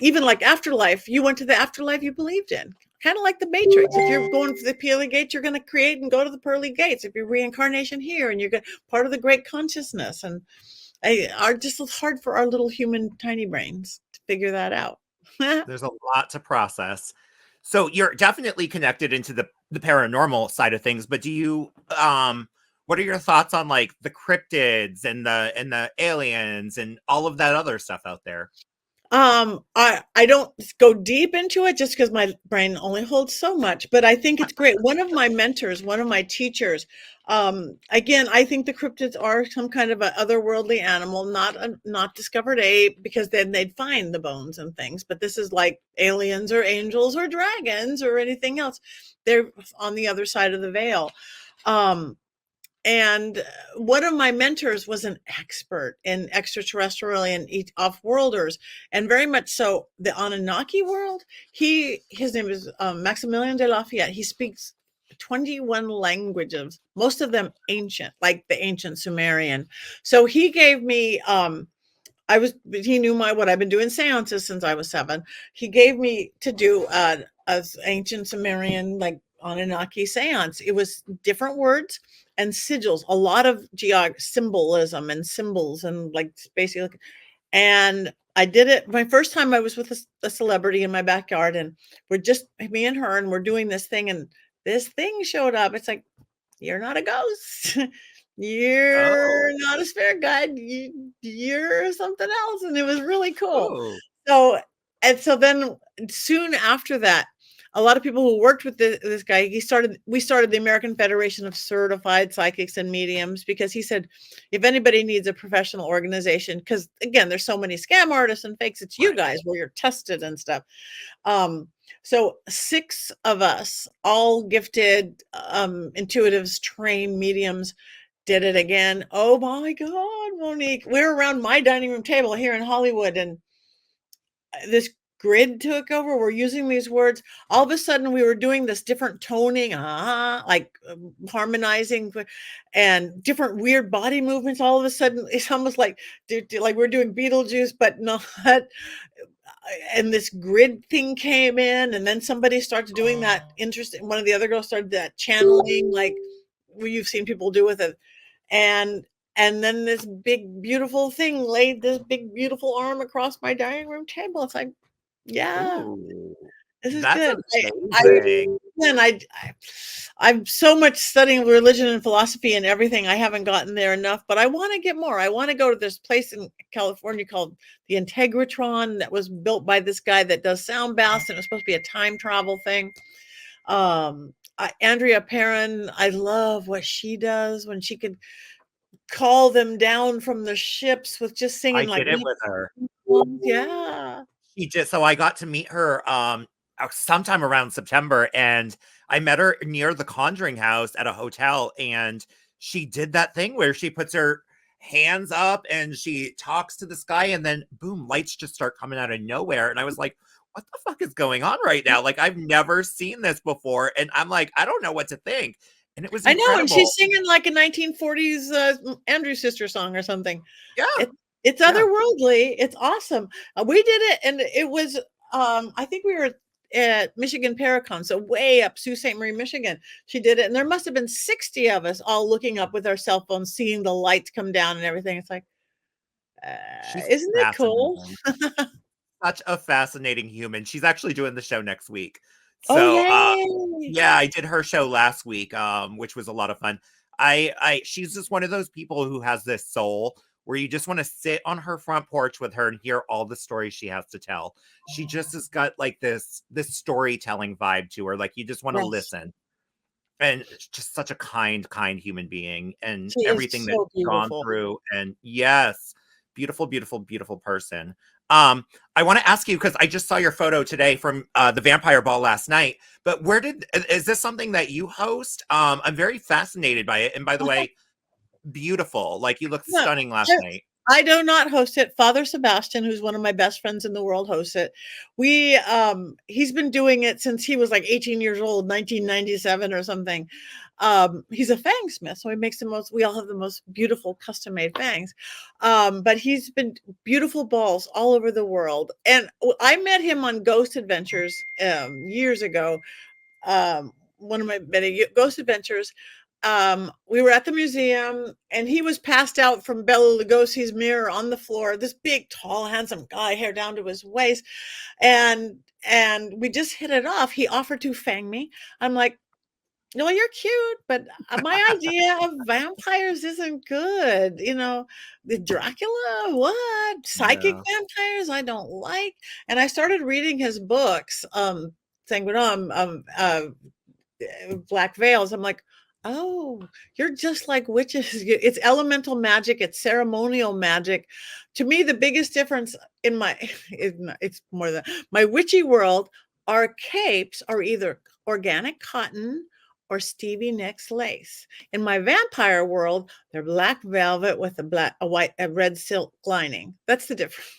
even like afterlife, you went to the afterlife you believed in. Kind of like the Matrix. If you're going for the pearly gates, you're going to create and go to the pearly gates. If you're reincarnation here and you're part of the great consciousness, and are just hard for our little human tiny brains to figure that out. there's a lot to process. So you're definitely connected into the paranormal side of things, but do you what are your thoughts on like the cryptids and the aliens and all of that other stuff out there? I don't go deep into it just because my brain only holds so much, but I think it's great. One of my mentors, one of my teachers, again, I think the cryptids are some kind of a otherworldly animal, not discovered ape, because then they'd find the bones and things. But this is like aliens or angels or dragons or anything else. They're on the other side of the veil. Um, and one of my mentors was an expert in extraterrestrial and off-worlders, and very much so the Anunnaki world. His name is Maximilian de Lafayette. He speaks 21 languages, most of them ancient, like the ancient Sumerian. So he gave me he knew what I've been doing seances since I was 7. He gave me to do a ancient Sumerian, like Anunnaki seance. It was different words and sigils, a lot of symbolism and symbols and like basically. And I did it my first time. I was with a celebrity in my backyard, and we're just me and her, and we're doing this thing, and this thing showed up. It's like, you're not a ghost. You're Oh, not a spirit guide. You're something else. And it was really cool. oh, So, and so then soon after that, a lot of people who worked with this guy, we started the American Federation of Certified Psychics and Mediums, because he said, if anybody needs a professional organization, because again, there's so many scam artists and fakes, it's you right. guys where you're tested and stuff. So 6 of us, all gifted, intuitives, trained mediums, did it again. Oh my God, Monique. We're around my dining room table here in Hollywood, and this grid took over. We're using these words. All of a sudden, we were doing this different toning, like harmonizing and different weird body movements. All of a sudden, it's almost like we're doing Beetlejuice, but not. And this grid thing came in, and then somebody started doing that interesting. One of the other girls started that channeling, like you've seen people do with it. And then this big beautiful thing laid this big beautiful arm across my dining room table. It's like, yeah, Ooh, this is that's good. amazing. I'm so much studying religion and philosophy and everything. I haven't gotten there enough, but I want to get more. I want to go to this place in California called the Integratron that was built by this guy that does sound baths, and it was supposed to be a time travel thing. Andrea Perrin, I love what she does when she could call them down from the ships with just I singing like, did it with her. yeah. She just so I got to meet her sometime around September, and I met her near the Conjuring house at a hotel, and she did that thing where she puts her hands up and she talks to the sky, and then boom, lights just start coming out of nowhere. And I was like, what the fuck is going on right now? Like, I've never seen this before. And I'm like, I don't know what to think. And it was I know, and she's incredible. singing like a 1940s Andrew Sister song or something. Yeah. It's Yeah. otherworldly. It's awesome. We did it, and it was. I think we were at Michigan Paracon, so way up Sault Ste. Marie, Michigan. She did it, and there must have been 60 of us all looking up with our cell phones, seeing the lights come down and everything. It's like, She's isn't it cool? fascinating. Such a fascinating human. She's actually doing the show next week. Oh, So, yay! yeah, I did her show last week, which was a lot of fun. She's just one of those people who has this soul where you just want to sit on her front porch with her and hear all the stories she has to tell. She just has got like this storytelling vibe to her. Like you just want to Yes, listen. And it's just such a kind human being, and she is everything that so she's gone beautiful. through. And yes, beautiful, beautiful, beautiful person. I want to ask you, because I just saw your photo today from the vampire ball last night, but is this something that you host? I'm very fascinated by it. And by the way, beautiful. Like you look No, stunning last night. I do not host it. Father Sebastian, who's one of my best friends in the world, hosts it. He's been doing it since he was like 18 years old, 1997 or something. He's a fang smith, so he makes we all have the most beautiful custom made fangs. But he's been beautiful balls all over the world. And I met him on Ghost Adventures years ago. One of my many Ghost Adventures. We were at the museum, and he was passed out from Bela Lugosi's mirror on the floor. This big, tall, handsome guy, hair down to his waist, and we just hit it off. He offered to fang me. I'm like, No, you're cute, but my idea of vampires isn't good. The Dracula, what? Psychic Yeah. vampires, I don't like. And I started reading his books, Sanguinum, Black Veils. I'm like, oh, you're just like witches. It's elemental magic, it's ceremonial magic. To me, the biggest difference in my, it's more than my witchy world, our capes are either organic cotton or Stevie Nicks lace. In my vampire world, they're black velvet with a red silk lining. That's the difference.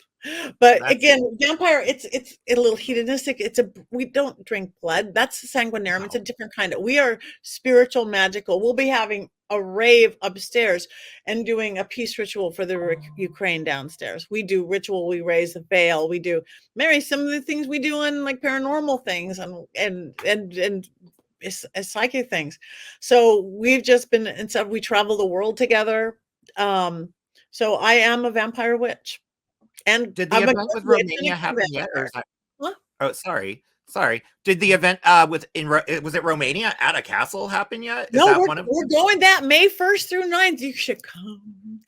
But That's again, vampire, it's a little hedonistic. We don't drink blood. That's sanguinarium. It's a wow. different kind of. We are spiritual, magical. We'll be having a rave upstairs and doing a peace ritual for the Ukraine downstairs. We do ritual. We raise the veil. We do Mary. Some of the things we do on like paranormal things and psychic things. So we've just been and so we travel the world together. So I am a vampire witch. And Did the I'm a event good with witch and a Romania good happen yet, or vampire. is that? Huh? Oh, sorry, sorry. Did the event was it Romania at a castle happen yet? Is No, that we're one of we're them? going that May 1st through 9th. You should come.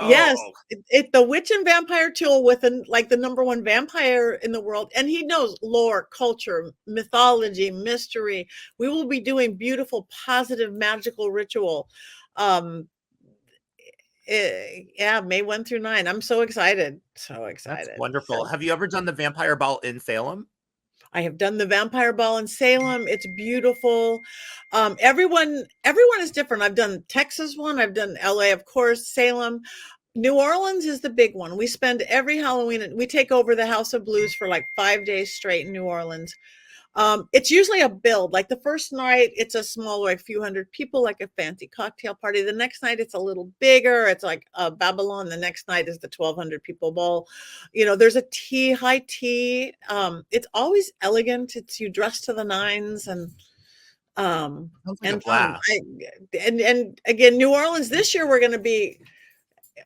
Yes, Oh, the witch and vampire tool with like the number one vampire in the world, and he knows lore, culture, mythology, mystery. We will be doing beautiful, positive, magical ritual. Um, yeah, May 1 through 9. I'm so excited. So that's excited. wonderful. So Have you ever done the vampire ball in Salem? I have done the vampire ball in Salem. It's beautiful. Everyone is different. I've done Texas one. I've done LA, of course, Salem. New Orleans is the big one. We spend every Halloween. We take over the House of Blues for like 5 days straight in New Orleans. It's usually a build. Like the first night, it's a small, like few hundred people, like a fancy cocktail party. The next night, it's a little bigger. It's like Babylon. The next night is the 1,200 people ball. There's a high tea. It's always elegant. It's you dress to the nines um, Sounds like a and fun. blast. And again, New Orleans this year,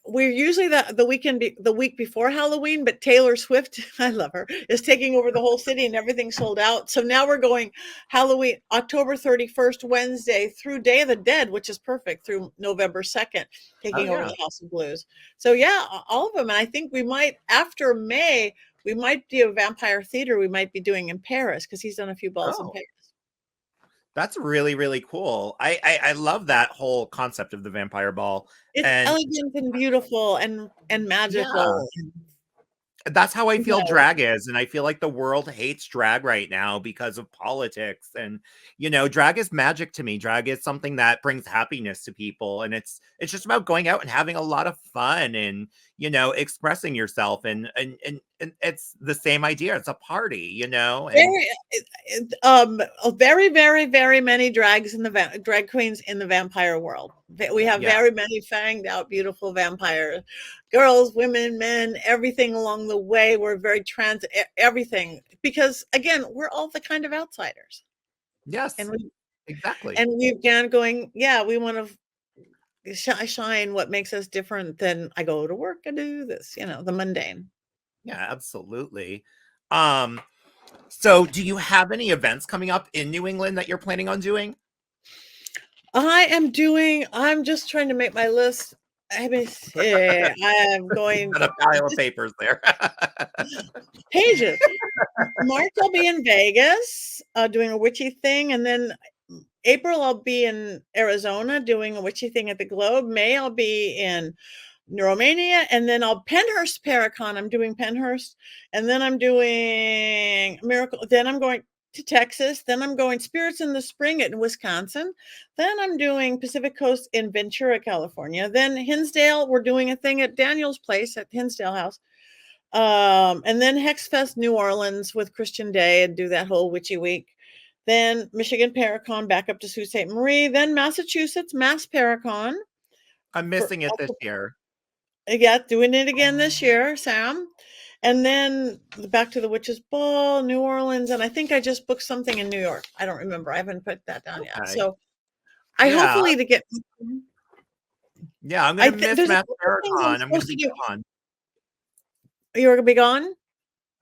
we're usually the week before Halloween, but Taylor Swift, I love her, is taking over the whole city and everything's sold out. So now we're going Halloween, October 31st, Wednesday through Day of the Dead, which is perfect, through November 2nd, Oh taking over yeah. the House of Blues. So yeah, all of them. And I think we might, after May, we might do a vampire theater we might be doing in Paris because he's done a few balls in Oh, Paris. that's really really cool. I love that whole concept of the vampire ball, It's and elegant and beautiful and yeah. magical. That's how I feel Yeah. drag is, and I feel like the world hates drag right now because of politics, and, drag is magic to me. Drag is something that brings happiness to people, and it's just about going out and having a lot of fun and, expressing yourself, and it's the same idea. It's a party, and Very, very, very, very many drag queens in the vampire world. We have yeah. very many fanged out, beautiful vampire girls, women, men, everything along the way. We're very everything because again, we're all the kind of outsiders, and Yes, we exactly. and we've gone going. Yeah, we want to shine what makes us different than I go to work and do this. The mundane. Yeah, absolutely. Um, so do you have any events coming up in New England that you're planning on doing? I'm just trying to make my list. Let me see. I'm going Got a pile of this papers there. pages. March, I'll be in Vegas, doing a witchy thing. And then April, I'll be in Arizona doing a witchy thing at the Globe. May, I'll be in Romania. And then Penhurst Paracon. I'm doing Penhurst. And then I'm doing Miracle. Then I'm going to Texas. Then I'm going Spirits in the Spring in Wisconsin. Then I'm doing Pacific Coast in Ventura, California. Then Hinsdale, we're doing a thing at Daniel's place at Hinsdale House. And then Hexfest New Orleans with Christian Day and do that whole witchy week. Then Michigan Paracon back up to Sault Ste. Marie. Then Massachusetts Mass Paracon. I'm For, missing it this year. yeah, doing it again this year, Sam. And then back to the Witches Ball, New Orleans, and I think I just booked something in New York. I don't remember. I haven't put that down yet. Okay. So I Yeah. hopefully to get. Yeah, I'm gonna miss There's a Mass couple things I'm Paracon. I'm gonna supposed to be do. gone. You're gonna be gone.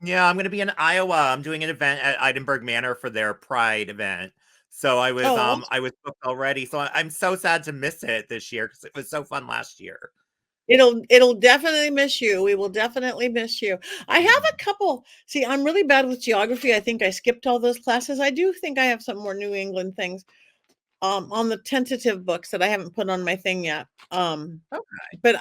Yeah, I'm gonna be in Iowa. I'm doing an event at Edinburgh Manor for their Pride event. So Oh, I was booked already. So I'm so sad to miss it this year because it was so fun last year. it'll definitely miss you. We will definitely miss you. I have a couple. See, I'm really bad with geography. I think I skipped all those classes. I do think I have some more New England things on the tentative books that I haven't put on my thing yet. Okay. But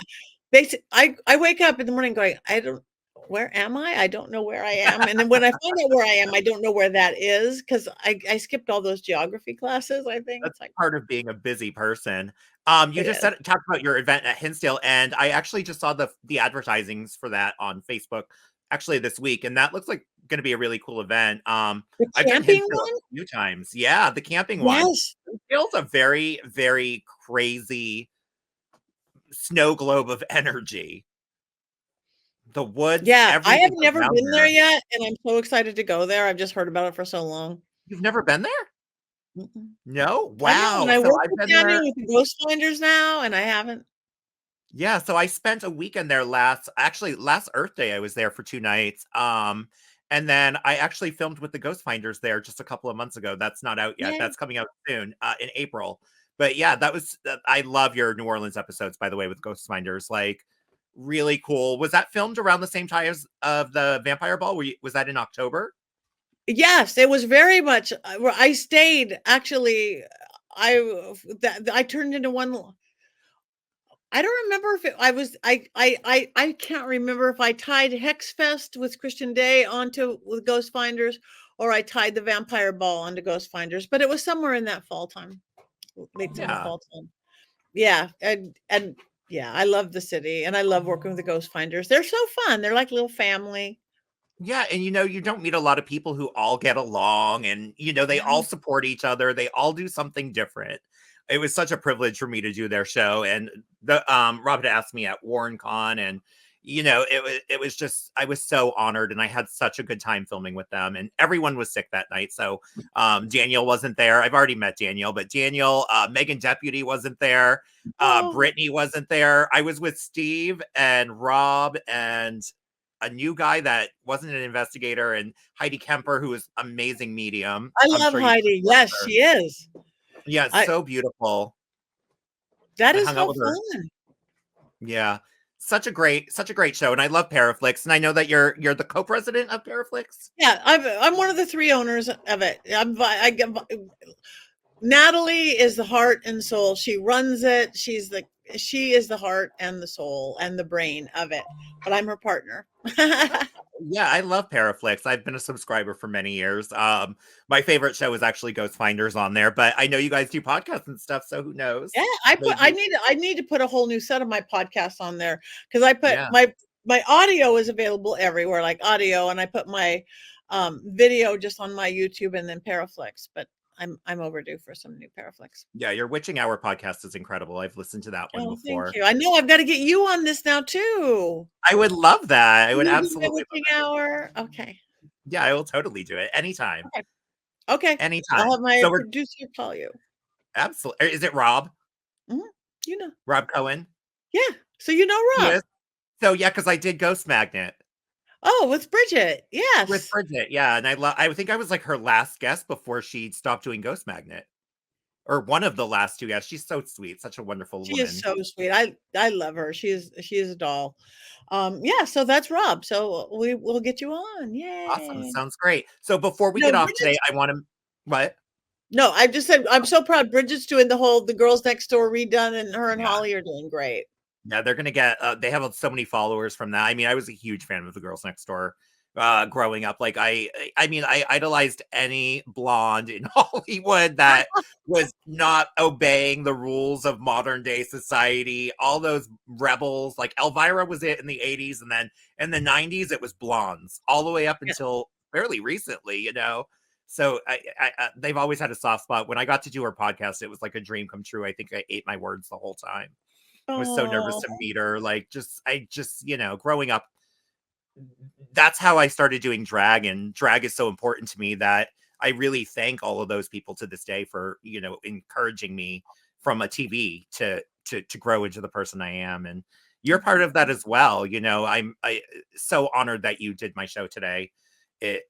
I wake up in the morning going, I don't where am I? I don't know where I am. And then when I find out where I am, I don't know where that is because I skipped all those geography classes, I think. That's It's like part of being a busy person. You it just is. talked about your event at Hinsdale, and I actually just saw the advertisings for that on Facebook actually this week, and that looks like going to be a really cool event. The I've done camping Hinsdale a one? few times. Yeah, the camping one. Yes. It feels a very, very crazy snow globe of energy. The woods, Yeah, I have everything never around been there there. yet, and I'm so excited to go there. I've just heard about it for so long. You've never been there? Mm-mm. No? I know, and Wow. I So work I've with been Daniel there. with the Ghost Finders now, and I haven't. Yeah, so I spent a weekend there last Earth Day I was there for 2 nights. And then I actually filmed with the Ghost Finders there just a couple of months ago. That's not out yet. Yay. That's coming out soon, in April. But yeah, I love your New Orleans episodes, by the way, with Ghost Finders. Like, really cool. Was that filmed around the same time as of the Vampire Ball? Was that in October? Yes, it was very much where I stayed actually. I turned into one. I don't remember if I was I can't remember if I tied Hexfest with Christian Day onto with Ghost Finders or I tied the Vampire Ball onto Ghost Finders, but it was somewhere in that fall time, late summer Yeah. fall time. Yeah, and yeah, I love the city and I love working with the Ghost Finders. They're so fun. They're like little family. Yeah, and you don't meet a lot of people who all get along and they all No. support each other. They all do something different. It was such a privilege for me to do their show. And the Rob had asked me at WarrenCon, and it was just I was so honored, and I had such a good time filming with them. And everyone was sick that night. So Daniel wasn't there. I've already met Daniel, but Daniel, Megan Deputy wasn't there. Oh, Brittany wasn't there. I was with Steve and Rob and a new guy that wasn't an investigator, and Heidi Kemper, who is amazing medium. I I'm love sure you've Heidi. worked Yes, with her. she is. Yeah, it's I so beautiful. That I is hung out so with her. fun. Yeah. Such a great show. And I love Paraflix. And I know that you're the co-president of Paraflix. Yeah, I'm one of the 3 owners of it. Natalie is the heart and soul. She runs it. She is the heart and the soul and the brain of it. But I'm her partner. Yeah, I love Paraflix. I've been a subscriber for many years. My favorite show is actually Ghost Finders on there, but I know you guys do podcasts and stuff, so who knows? Yeah, Maybe. I need to put a whole new set of my podcasts on there because I put Yeah. my audio is available everywhere, like audio, and I put my video just on my YouTube and then Paraflex. But I'm overdue for some new Paraflex. Yeah, your Witching Hour podcast is incredible. I've listened to that one Oh, thank before. you. I know I've got to get you on this now too. I would love that. I would You do my absolutely love witching that. hour. Okay. Yeah, I will totally do it anytime. Okay. Okay. I'll Anytime. have my So we're producer call you. absolutely. Is it Rob? Mhm. You know. Rob Cohen? Yeah. So you know He Rob. is. So yeah, because I did Ghost Magnet Oh, with Bridget. with Yes. Bridget. Yeah, and I think I was like her last guest before she stopped doing Ghost Magnet, or one of the last two guests. She's so sweet, such a wonderful She is woman. so sweet. I love her. She is a doll. Yeah, so that's Rob. So we'll get you on. Awesome, Yay. sounds great. So before we No, get off today, Bridget's I want to what? no, I just said I'm so proud. Bridget's doing the girls next door redone, and her and Yeah, Holly are doing great. yeah, they're gonna get. They have so many followers from that. I mean, I was a huge fan of the Girls Next Door growing up. Like I mean, I idolized any blonde in Hollywood that was not obeying the rules of modern day society. All those rebels, like Elvira was it in the 80s, and then in the 90s it was blondes all the way up Yeah. until fairly recently. So they've always had a soft spot. When I got to do her podcast, it was like a dream come true. I think I ate my words the whole time. I was so nervous Oh, to meet her. Like, I just, growing up, that's how I started doing drag. And drag is so important to me that I really thank all of those people to this day for, encouraging me from a TV to grow into the person I am. And you're part of that as well. I so honored that you did my show today. It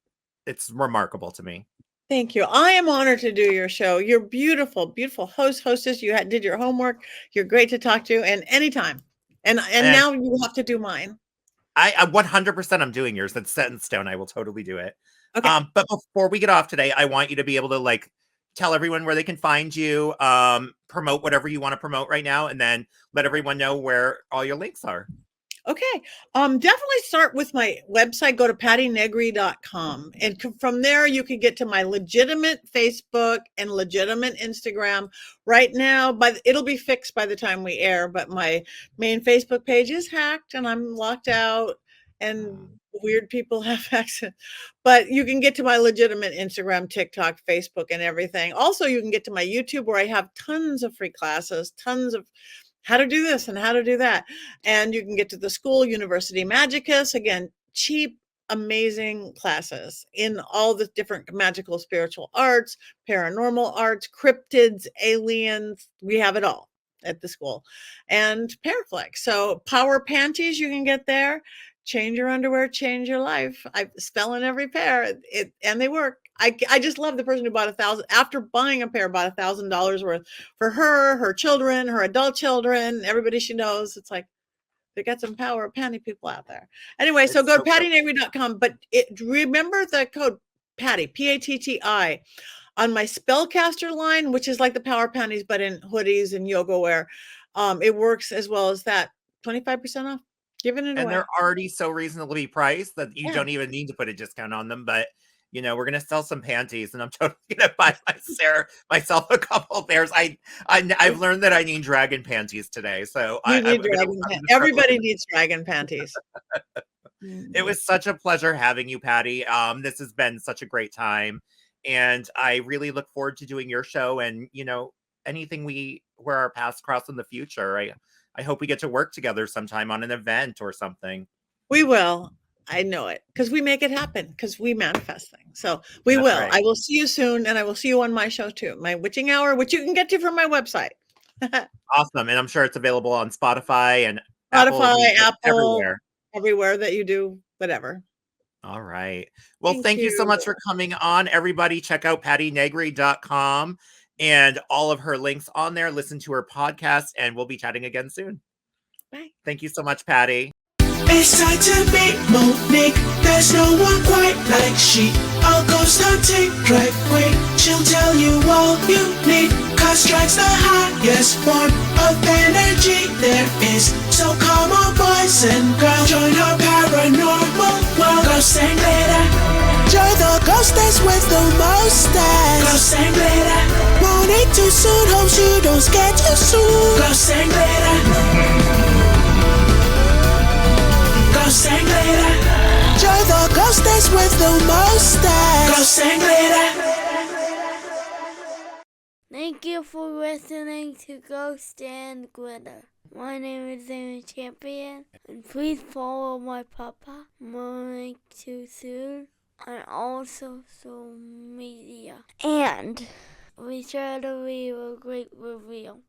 it's remarkable to me. Thank you. I am honored to do your show. You're beautiful, beautiful hostess. You did your homework. You're great to talk to, and anytime. And And now you have to do mine. I 100% I'm doing yours. That's set in stone. I will totally do it. Okay. But before we get off today, I want you to be able to like tell everyone where they can find you, promote whatever you want to promote right now, and then let everyone know where all your links are. Okay. Definitely start with my website. Go to pattinegri.com. And from there, you can get to my legitimate Facebook and legitimate Instagram. Right now, but it'll be fixed by the time we air. But my main Facebook page is hacked and I'm locked out and weird people have access. But you can get to my legitimate Instagram, TikTok, Facebook, and everything. Also, you can get to my YouTube where I have tons of free classes, tons of how to do this and how to do that. And you can get to the school, University Magicus, again, cheap, amazing classes in all the different magical spiritual arts, paranormal arts, cryptids, aliens. We have it all at the school. And Paraflex. So power panties you can get there. Change your underwear, change your life. I spell in every pair, and they work. I just love the person who bought 1,000 after buying a pair, bought $1,000 worth for her children, her adult children, everybody she knows. It's like they got some power panty people out there. Anyway, so It's go so to pattynegri.com, but remember the code Patti, Patti, on my spellcaster line, which is like the power panties, but in hoodies and yoga wear. It works as well as that. 25% off. Giving it And away. they're already so reasonably priced that you Yeah. don't even need to put a discount on them. But you know, we're gonna sell some panties, and I'm totally gonna buy myself a couple of pairs. I've learned that I need dragon panties today, so You I'm need gonna dragon I'm panties. gonna start Everybody looking. needs dragon panties. It was such a pleasure having you, Patti. This has been such a great time, and I really look forward to doing your show. And you know, anything where our paths cross in the future. I hope we get to work together sometime on an event or something. We will. I know it because we make it happen because we manifest things. So we That's will. right. I will see you soon, and I will see you on my show too, my witching hour, which you can get to from my website. Awesome, and I'm sure it's available on Spotify and Apple Spotify, Music, Apple, everywhere. everywhere that you do whatever. All right. Well, Thank thank you so you. much for coming on. Everybody, check out pattynegri.com and all of her links on there. Listen to her podcast, and we'll be chatting again soon. Bye. Thank you so much, Patti. It's time to meet Monique. There's no one quite like she. I'll go hunting right quick. She'll tell you all you need. Cause strikes the highest form of energy there is. So come on, boys and girls, join her paranormal world. Ghost and glitter. Join the ghostess with the mostest. Ghost and glitter. Monique too soon, hope you don't get too soon. Ghost and glitter. Ghost and glitter. Join the ghostess with the mostest. Ghost and glitter. Thank you for listening to Ghost and Glitter. My name is Amy Champion, and please follow my papa, Monique Too Soon, on all social media. And be sure to leave a great review.